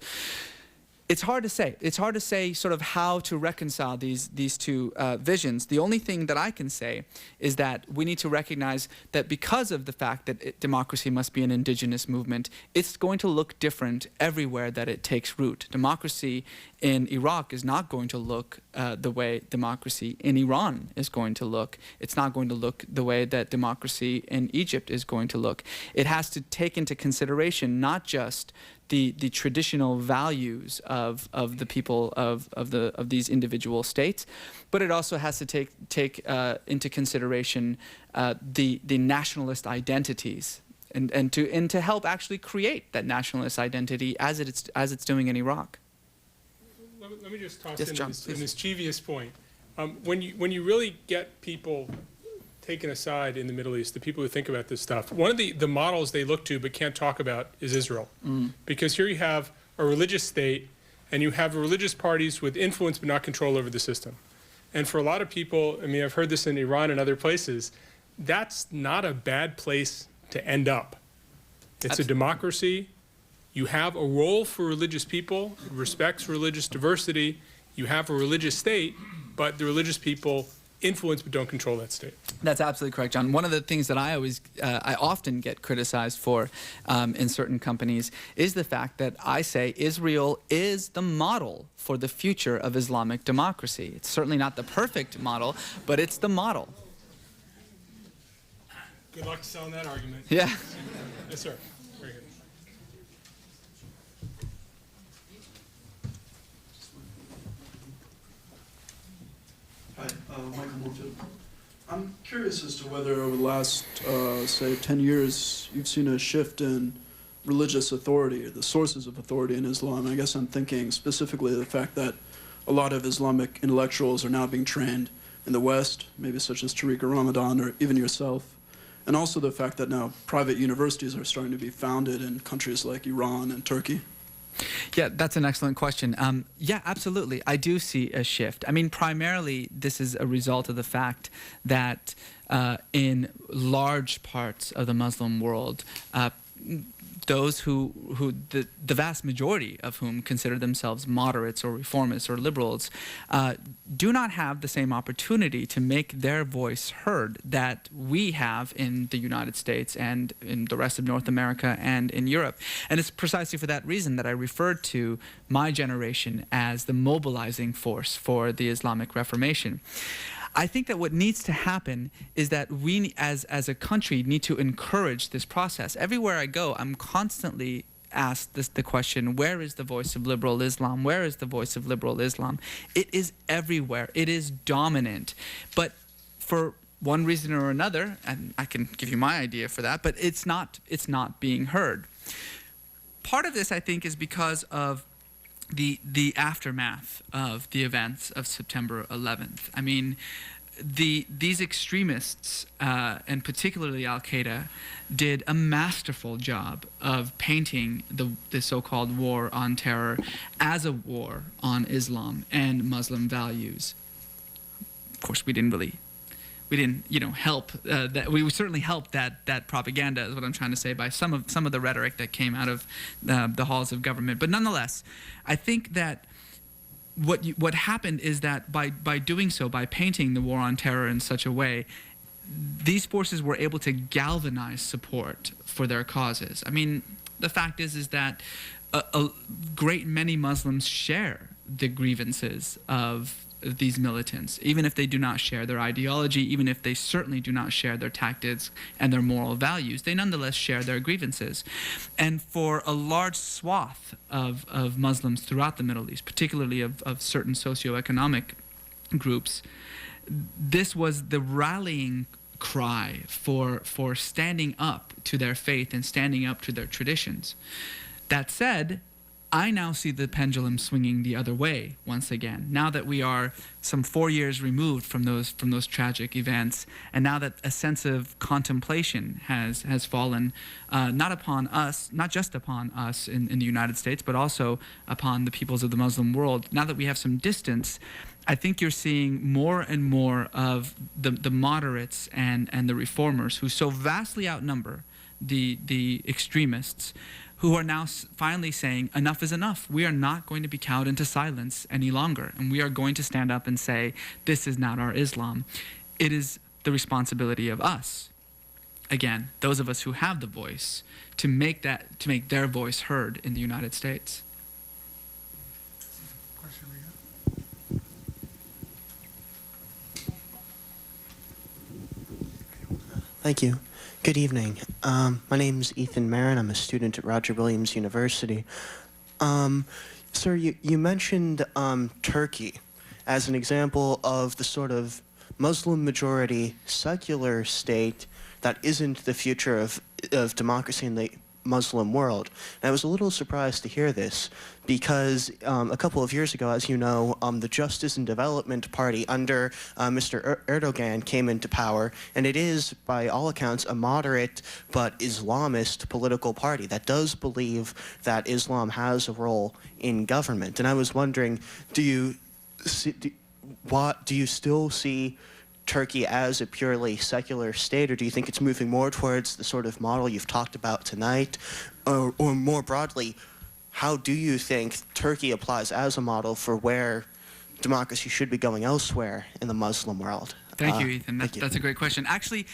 It's hard to say. It's hard to say sort of how to reconcile these two visions. The only thing that I can say is that we need to recognize that because of the fact that democracy must be an indigenous movement, it's going to look different everywhere that it takes root. Democracy in Iraq is not going to look the way democracy in Iran is going to look. It's not going to look the way that democracy in Egypt is going to look. It has to take into consideration not just the traditional values of the people of these individual states, but it also has to take into consideration the nationalist identities and to help actually create that nationalist identity as it's doing in Iraq. Let me just toss Yes, in John, this please. mischievous point. When you really get people taken aside in the Middle East, the people who think about this stuff, one of the models they look to but can't talk about is Israel. Because here you have a religious state and you have religious parties with influence but not control over the system. And for a lot of people, I mean, I've heard this in Iran and other places, that's not a bad place to end up. It's a democracy, You have a role for religious people, it respects religious diversity, you have a religious state, but the religious people influence but don't control that state. That's absolutely correct, John. One of the things that I often get criticized for in certain companies is the fact that I say Israel is the model for the future of Islamic democracy. It's certainly not the perfect model, but it's the model. Good luck selling that argument. Yeah. Yes, sir. Very good. Hi, Michael Moorfield. I'm curious as to whether over the last, say, 10 years, you've seen a shift in religious authority, or the sources of authority in Islam. I guess I'm thinking specifically of the fact that a lot of Islamic intellectuals are now being trained in the West, maybe such as Tariq Ramadan or even yourself, and also the fact that now private universities are starting to be founded in countries like Iran and Turkey. Yeah, that's an excellent question. Yeah, absolutely. I do see a shift. I mean, primarily, this is a result of the fact that in large parts of the Muslim world, those the vast majority of whom consider themselves moderates or reformists or liberals do not have the same opportunity to make their voice heard that we have in the United States and in the rest of North America and in Europe. And it's precisely for that reason that I referred to my generation as the mobilizing force for the Islamic Reformation. I think that what needs to happen is that we, as a country, need to encourage this process. Everywhere I go, I'm constantly asked the question, where is the voice of liberal Islam? Where is the voice of liberal Islam? It is everywhere. It is dominant. But for one reason or another, and I can give you my idea for that, but it's not being heard. Part of this, I think, is because of the aftermath of the events of September 11th. I mean, these extremists, and particularly Al-Qaeda, did a masterful job of painting the so-called war on terror as a war on Islam and Muslim values. Of course, we didn't help that. We certainly helped that propaganda, is what I'm trying to say, by some of the rhetoric that came out of the halls of government. But nonetheless, I think that what happened is that by doing so, by painting the war on terror in such a way, these forces were able to galvanize support for their causes. I mean, the fact is that a great many Muslims share the grievances of these militants, even if they do not share their ideology, even if they certainly do not share their tactics and their moral values, they nonetheless share their grievances. And for a large swath of Muslims throughout the Middle East, particularly of certain socioeconomic groups, this was the rallying cry for standing up to their faith and standing up to their traditions. That said, I now see the pendulum swinging the other way once again. Now that we are some 4 years removed from those tragic events, and now that a sense of contemplation has fallen not just upon us in the United States, but also upon the peoples of the Muslim world. Now that we have some distance, I think you're seeing more and more of the moderates and the reformers, who so vastly outnumber the extremists, who are now finally saying, enough is enough. We are not going to be cowed into silence any longer, and we are going to stand up and say, this is not our Islam. It is the responsibility of us, again, those of us who have the voice, to make their voice heard in the United States. Thank you. Good evening. My name's Ethan Marin. I'm a student at Roger Williams University. Sir, you mentioned Turkey as an example of the sort of Muslim majority secular state that isn't the future of democracy in the Muslim world. And I was a little surprised to hear this because a couple of years ago, as you know, the Justice and Development Party under Mr. Erdogan came into power, and it is, by all accounts, a moderate but Islamist political party that does believe that Islam has a role in government. And I was wondering, do you still see Turkey as a purely secular state, or do you think it's moving more towards the sort of model you've talked about tonight? or more broadly, how do you think Turkey applies as a model for where democracy should be going elsewhere in the Muslim world? Thank you, Ethan. Thank you. That's a great question. Actually,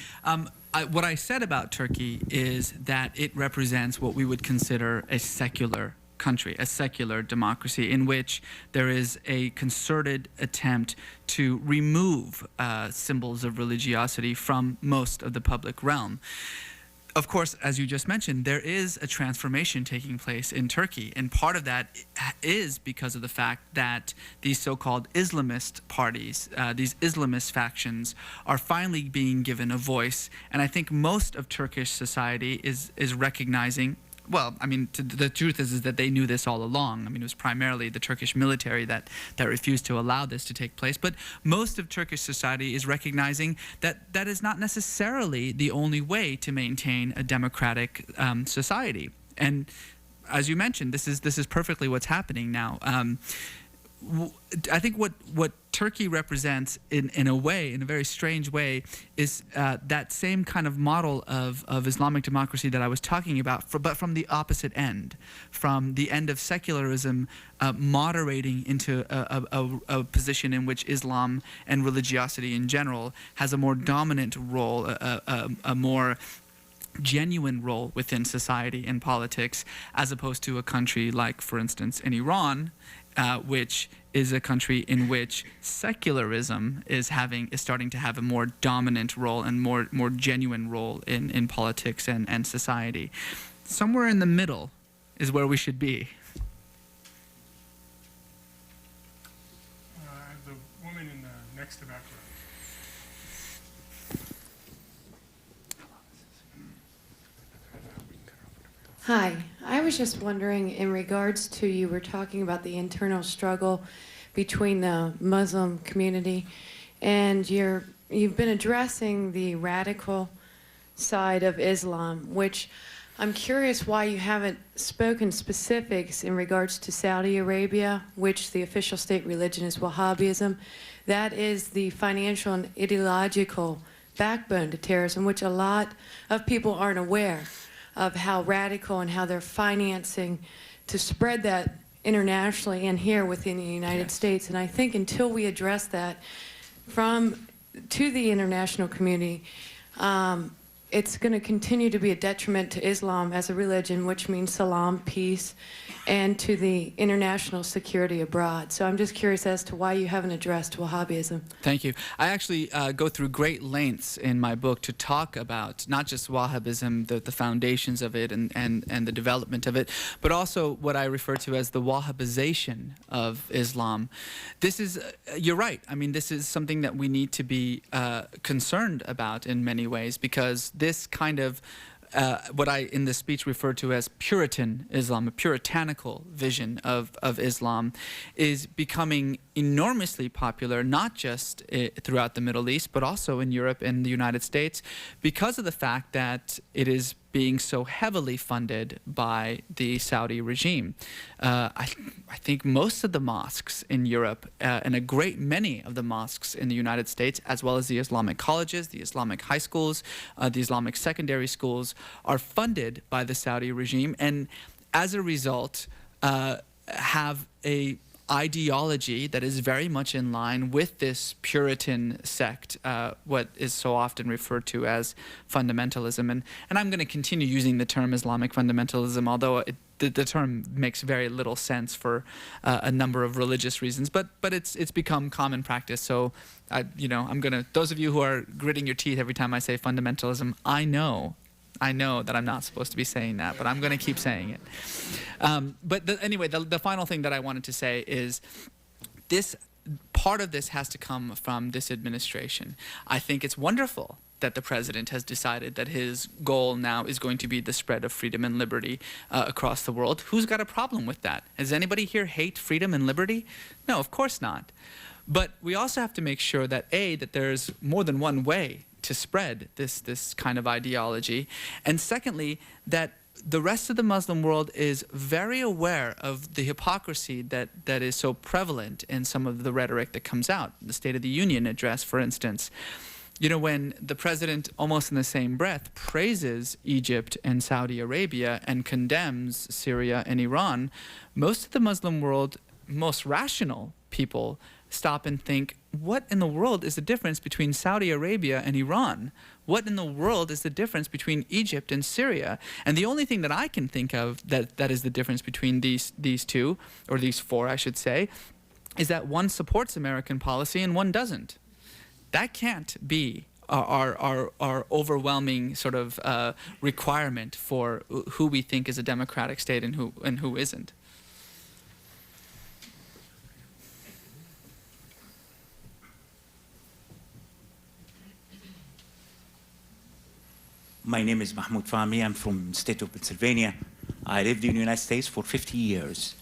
what I said about Turkey is that it represents what we would consider a secular country, a secular democracy, in which there is a concerted attempt to remove symbols of religiosity from most of the public realm. Of course, as you just mentioned, there is a transformation taking place in Turkey, and part of that is because of the fact that these so-called Islamist parties, these Islamist factions, are finally being given a voice. And I think most of Turkish society is recognizing. Well, I mean, the truth is that they knew this all along. I mean, it was primarily the Turkish military that refused to allow this to take place. But most of Turkish society is recognizing that that is not necessarily the only way to maintain a democratic society. And as you mentioned, this is perfectly what's happening now. I think what Turkey represents in a way, in a very strange way, is that same kind of model of Islamic democracy that I was talking about, but from the opposite end, from the end of secularism moderating into a position in which Islam and religiosity in general has a more dominant role, a more genuine role within society and politics, as opposed to a country like, for instance, in Iran, which is a country in which secularism is starting to have a more dominant role and more genuine role in politics and society. Somewhere in the middle is where we should be. The woman in the next to back row. Hi, I was just wondering, in regards to, you were talking about the internal struggle between the Muslim community, and you've been addressing the radical side of Islam, which I'm curious why you haven't spoken specifics in regards to Saudi Arabia, which the official state religion is Wahhabism. That is the financial and ideological backbone to terrorism, which a lot of people aren't aware of, how radical and how they're financing to spread that internationally and here within the United States. And I think until we address that to the international community, it's going to continue to be a detriment to Islam as a religion, which means salam, peace, and to the international security abroad. So I'm just curious as to why you haven't addressed Wahhabism. Thank you. I actually go through great lengths in my book to talk about not just Wahhabism, the foundations of it and the development of it, but also what I refer to as the Wahhabization of Islam. This is, you're right, I mean, this is something that we need to be concerned about in many ways, because this kind of what I in the speech referred to as Puritan Islam, a puritanical vision of Islam, is becoming enormously popular, not just throughout the Middle East, but also in Europe and the United States, because of the fact that it is being so heavily funded by the Saudi regime. I think most of the mosques in Europe and a great many of the mosques in the United States, as well as the Islamic colleges, the Islamic high schools, the Islamic secondary schools, are funded by the Saudi regime, and as a result have a ideology that is very much in line with this Puritan sect, what is so often referred to as fundamentalism. And I'm going to continue using the term Islamic fundamentalism, although the term makes very little sense for a number of religious reasons, but it's become common practice. So, I'm going to, those of you who are gritting your teeth every time I say fundamentalism, I know that I'm not supposed to be saying that, but I'm going to keep saying it. Anyway, the final thing that I wanted to say is this part of this has to come from this administration. I think it's wonderful that the president has decided that his goal now is going to be the spread of freedom and liberty across the world. Who's got a problem with that? Does anybody here hate freedom and liberty? No, of course not. But we also have to make sure that that there's more than one way to spread this kind of ideology, and secondly, that the rest of the Muslim world is very aware of the hypocrisy that is so prevalent in some of the rhetoric that comes out. The State of the Union address, for instance, You know, when the president, almost in the same breath, praises Egypt and Saudi Arabia and condemns Syria and Iran, most of the Muslim world, most rational people, stop and think, what in the world is the difference between Saudi Arabia and Iran? What in the world is the difference between Egypt and Syria? And the only thing that I can think of that is the difference between these two, or these four, I should say, is that one supports American policy and one doesn't. That can't be our overwhelming sort of requirement for who we think is a democratic state and who isn't. My name is Mahmoud Fahmy. I'm from the state of Pennsylvania. I lived in the United States for 50 years.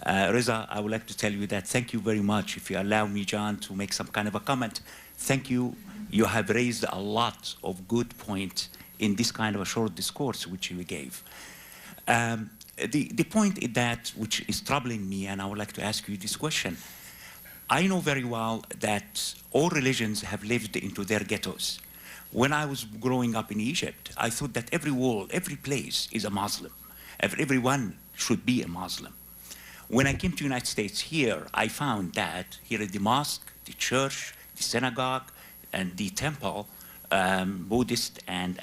Reza, I would like to tell you that thank you very much. If you allow me, John, to make some kind of a comment, thank you. You have raised a lot of good points in this kind of a short discourse which you gave. The point is that, which is troubling me, and I would like to ask you this question. I know very well that all religions have lived into their ghettos. When I was growing up in Egypt, I thought that every wall, every place is a Muslim. Everyone should be a Muslim. When I came to the United States here, I found that here at the mosque, the church, the synagogue, and the temple, Buddhist and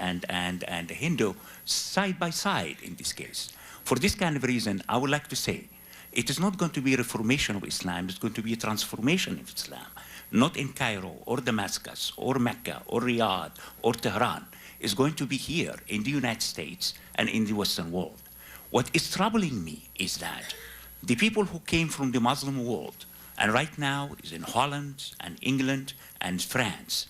Hindu, side by side in this case. For this kind of reason, I would like to say, it is not going to be a reformation of Islam, it's going to be a transformation of Islam. Not in Cairo or Damascus or Mecca or Riyadh or Tehran. It's going to be here in the United States and in the Western world. What is troubling me is that the people who came from the Muslim world, and right now is in Holland and England and France,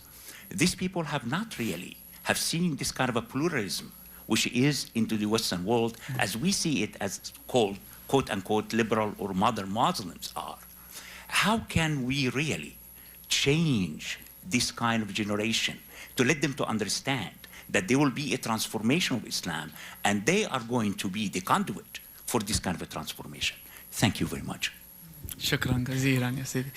these people have not really have seen this kind of a pluralism which is into the Western world as we see it as called, quote unquote, liberal or modern Muslims are. How can we really change this kind of generation to let them to understand that there will be a transformation of Islam and they are going to be the conduit for this kind of a transformation? Thank you very much. Shukran jazeelan, ya Sidi.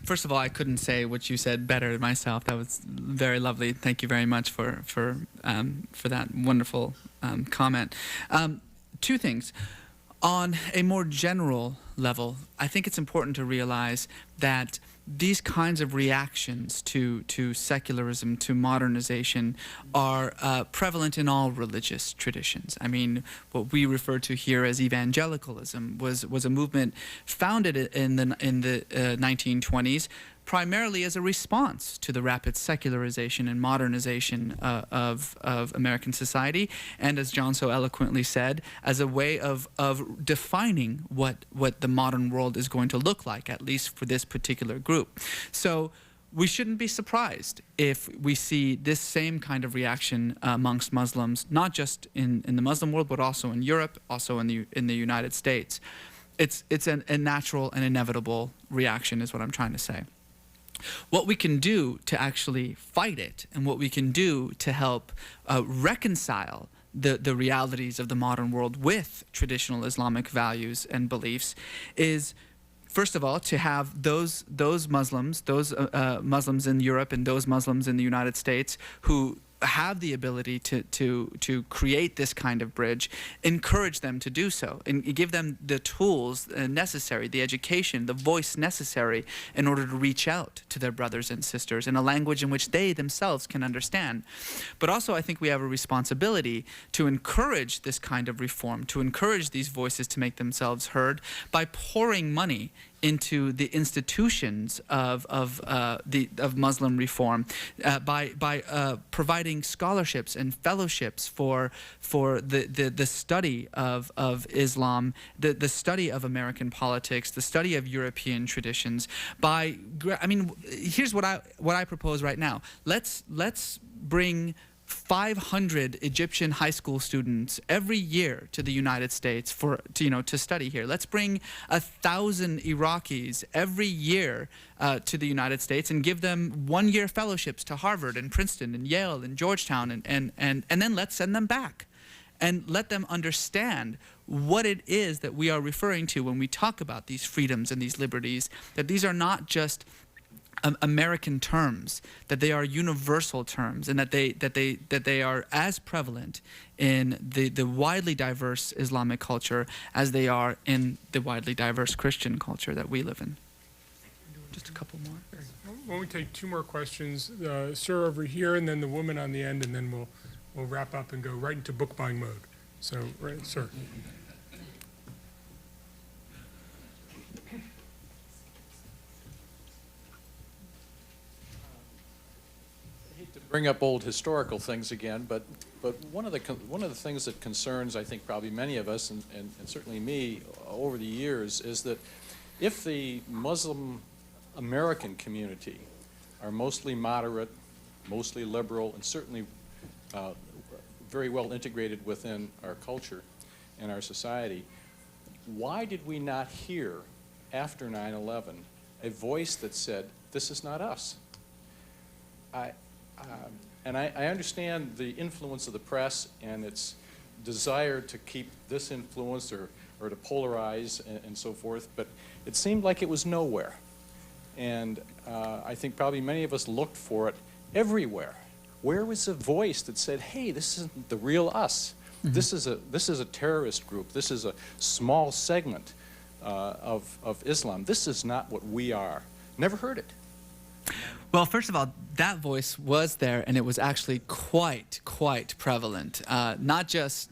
First of all, I couldn't say what you said better myself. That was very lovely. Thank you very much for that wonderful comment. Two things. On a more general level, I think it's important to realize that these kinds of reactions to secularism, to modernization, are prevalent in all religious traditions. I mean, what we refer to here as evangelicalism was a movement founded in the 1920s, primarily as a response to the rapid secularization and modernization of American society, and as John so eloquently said, as a way of defining what the modern world is going to look like, at least for this particular group. So we shouldn't be surprised if we see this same kind of reaction amongst Muslims, not just in the Muslim world, but also in Europe, also in the United States. It's a natural and inevitable reaction, is what I'm trying to say. What we can do to actually fight it, and what we can do to help reconcile the realities of the modern world with traditional Islamic values and beliefs, is first of all to have those Muslims, Muslims in Europe and those Muslims in the United States who have the ability to create this kind of bridge, encourage them to do so, and give them the tools necessary, the education, the voice necessary in order to reach out to their brothers and sisters in a language in which they themselves can understand. But also I think we have a responsibility to encourage this kind of reform, to encourage these voices to make themselves heard by pouring money into the institutions of Muslim reform, by providing scholarships and fellowships for the study of Islam, the study of American politics, the study of European traditions. Here's what I propose right now. Let's bring 500 Egyptian high school students every year to the United States to study here. Let's bring 1,000 Iraqis every year to the United States and give them one-year fellowships to Harvard and Princeton and Yale and Georgetown, and then let's send them back and let them understand what it is that we are referring to when we talk about these freedoms and these liberties, that these are not just American terms, that they are universal terms, and that they are as prevalent in the widely diverse Islamic culture as they are in the widely diverse Christian culture that we live in. Just a couple more. Why don't we take two more questions? Sir over here, and then the woman on the end, and then we'll wrap up and go right into book buying mode. So, right, sir. Bring up old historical things again, but one of the things that concerns, I think, probably many of us, and certainly me, over the years, is that if the Muslim American community are mostly moderate, mostly liberal, and certainly very well integrated within our culture and our society, why did we not hear, after 9/11, a voice that said, "This is not us"? And I understand the influence of the press and its desire to keep this influence or to polarize and so forth, but it seemed like it was nowhere. And I think probably many of us looked for it everywhere. Where was the voice that said, "Hey, this isn't the real us. Mm-hmm. This is a terrorist group. This is a small segment of Islam. This is not what we are"? Never heard it. Well, first of all, that voice was there, and it was actually quite prevalent. Not just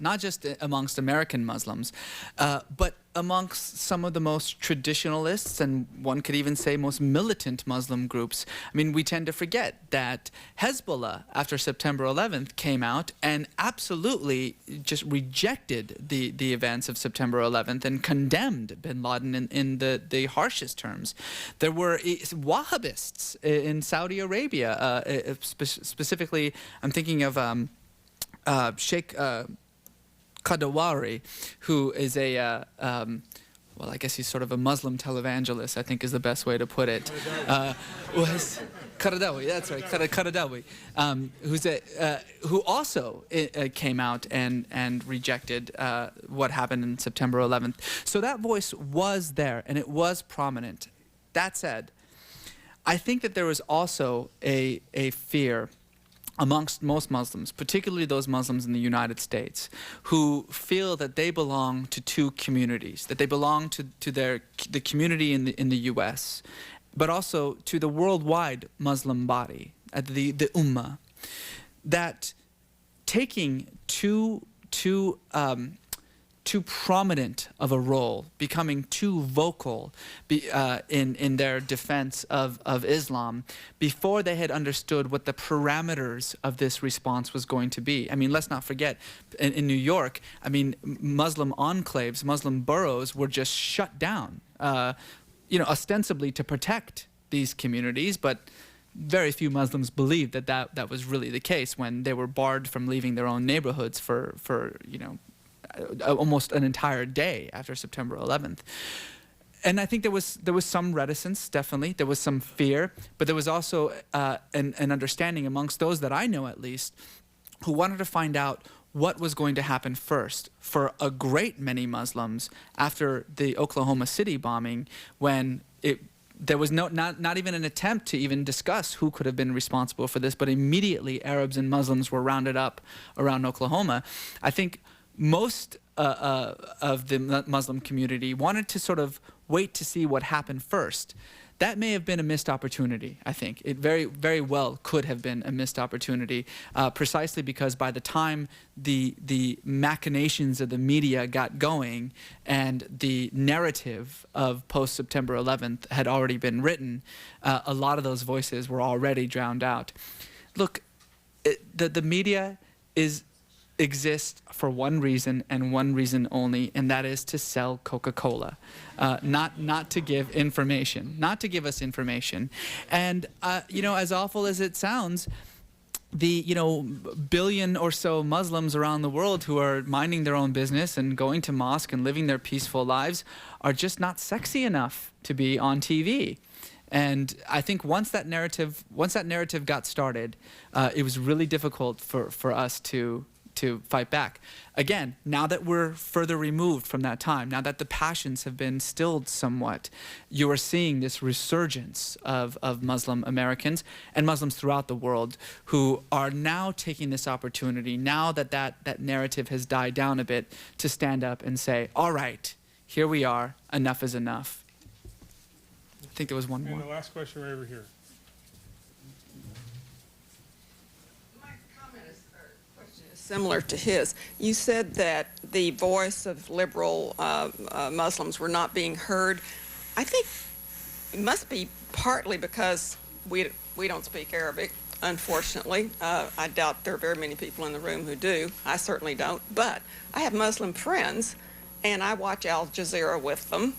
amongst American Muslims, but amongst some of the most traditionalists, and one could even say most militant Muslim groups. I mean, we tend to forget that Hezbollah, after September 11th, came out and absolutely just rejected the events of September 11th and condemned bin Laden in the harshest terms. There were Wahhabists in Saudi Arabia, specifically, I'm thinking of Sheikh Kadawari, who is a, well, I guess he's sort of a Muslim televangelist, I think is the best way to put it. Was Qaradawi, that's right, Qaradawi, who also came out and rejected what happened in September 11th. So that voice was there, and it was prominent. That said, I think that there was also a fear amongst most Muslims, particularly those Muslims in the United States, who feel that they belong to two communities, that they belong to the community in the U.S., but also to the worldwide Muslim body, the Ummah, that taking too prominent of a role, becoming too vocal in their defense of Islam before they had understood what the parameters of this response was going to be. I mean, let's not forget, in New York, I mean, Muslim enclaves, Muslim boroughs were just shut down, ostensibly to protect these communities, but very few Muslims believed that was really the case when they were barred from leaving their own neighborhoods for almost an entire day after September 11th. And I think there was some reticence, definitely. There was some fear, but there was also an understanding amongst those that I know, at least, who wanted to find out what was going to happen first for a great many Muslims after the Oklahoma City bombing, when there was not even an attempt to even discuss who could have been responsible for this, but immediately Arabs and Muslims were rounded up around Oklahoma. I think most of the Muslim community wanted to sort of wait to see what happened first. That may have been a missed opportunity, I think. It very, very well could have been a missed opportunity, precisely because by the time the machinations of the media got going and the narrative of post-September 11th had already been written, a lot of those voices were already drowned out. Look, the media exists for one reason and one reason only, and that is to sell Coca-Cola, not to give information, not to give us information. And as awful as it sounds, the billion or so Muslims around the world who are minding their own business and going to mosque and living their peaceful lives are just not sexy enough to be on TV. And I think once that narrative got started, it was really difficult for us to to fight back. Again, now that we're further removed from that time, now that the passions have been stilled somewhat, you are seeing this resurgence of Muslim Americans and Muslims throughout the world who are now taking this opportunity, now that that narrative has died down a bit, to stand up and say, all right, here we are, enough is enough. I think there was one more. And the last question right over here. Similar to his. You said that the voice of liberal Muslims were not being heard. I think it must be partly because we don't speak Arabic, unfortunately. I doubt there are very many people in the room who do. I certainly don't. But I have Muslim friends, and I watch Al Jazeera with them,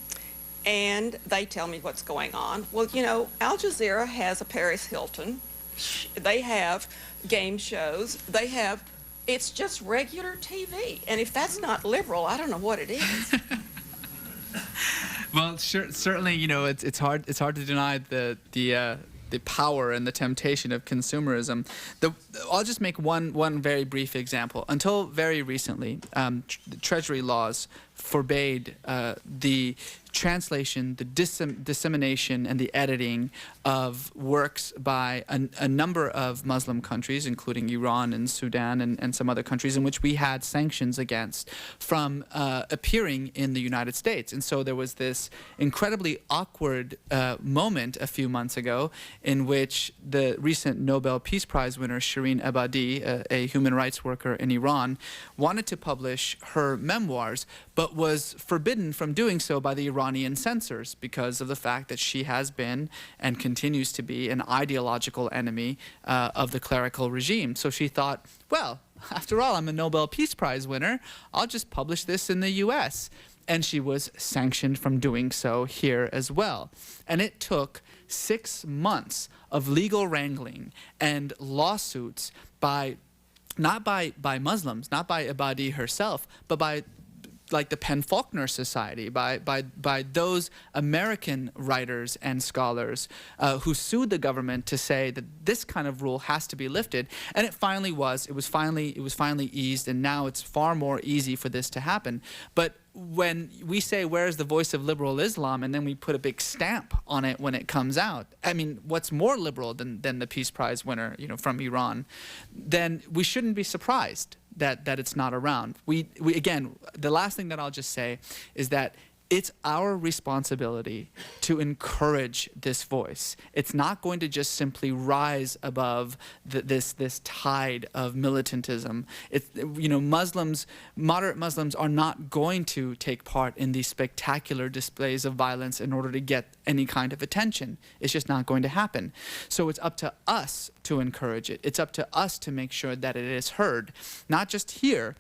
and they tell me what's going on. Well, you know, Al Jazeera has a Paris Hilton. They have game shows. They have... It's just regular TV, and if that's not liberal, I don't know what it is. Well, certainly, you know, it's hard to deny the power and the temptation of consumerism. I'll just make one very brief example. Until very recently, the Treasury laws forbade the translation, the dissemination, and the editing of works by a number of Muslim countries, including Iran and Sudan and some other countries in which we had sanctions against, from appearing in the United States. And so there was this incredibly awkward moment a few months ago in which the recent Nobel Peace Prize winner Shireen Ebadi, a human rights worker in Iran, wanted to publish her memoirs, but was forbidden from doing so by the Iranian censors because of the fact that she has been and continues to be an ideological enemy of the clerical regime. So she thought, well, after all, I'm a Nobel Peace Prize winner. I'll just publish this in the US. And she was sanctioned from doing so here as well. And it took 6 months of legal wrangling and lawsuits not by Muslims, not by Ebadi herself, but by like the Penn Faulkner Society, by those American writers and scholars who sued the government to say that this kind of rule has to be lifted. And it finally was. It was finally eased, and now it's far more easy for this to happen. But when we say, where's the voice of liberal Islam, and then we put a big stamp on it when it comes out, I mean, what's more liberal than the Peace Prize winner, you know, from Iran? Then we shouldn't be surprised that it's not around. We again, the last thing that I'll just say is that it's our responsibility to encourage this voice. It's not going to just simply rise above this tide of militantism. You know, moderate Muslims are not going to take part in these spectacular displays of violence in order to get any kind of attention. It's just not going to happen. So it's up to us to encourage it. It's up to us to make sure that it is heard, not just here,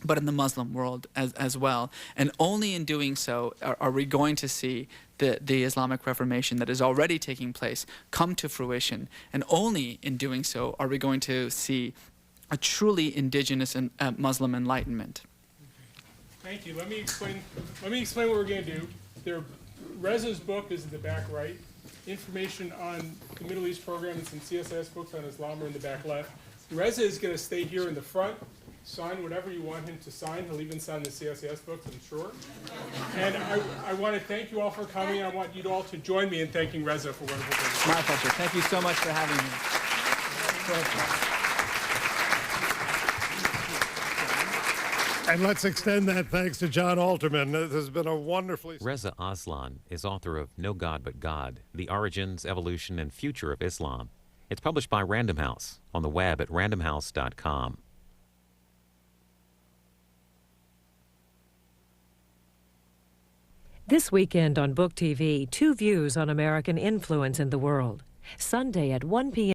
but in the Muslim world as well. And only in doing so are we going to see the Islamic Reformation that is already taking place come to fruition. And only in doing so are we going to see a truly indigenous and Muslim enlightenment. Thank you. Let me explain what we're going to do. Reza's book is in the back right. Information on the Middle East program and some CSIS books on Islam are in the back left. Reza is going to stay here in the front. Sign whatever you want him to sign. He'll even sign the CSIS books, I'm sure. And I want to thank you all for coming. I want you all to join me in thanking Reza for wonderful business. My pleasure. Thank you so much for having me. And let's extend that thanks to John Alterman. This has been a wonderfully... Reza Aslan is author of No God But God, The Origins, Evolution, and Future of Islam. It's published by Random House on the web at randomhouse.com. This weekend on Book TV, 2 views on American influence in the world. Sunday at 1 p.m.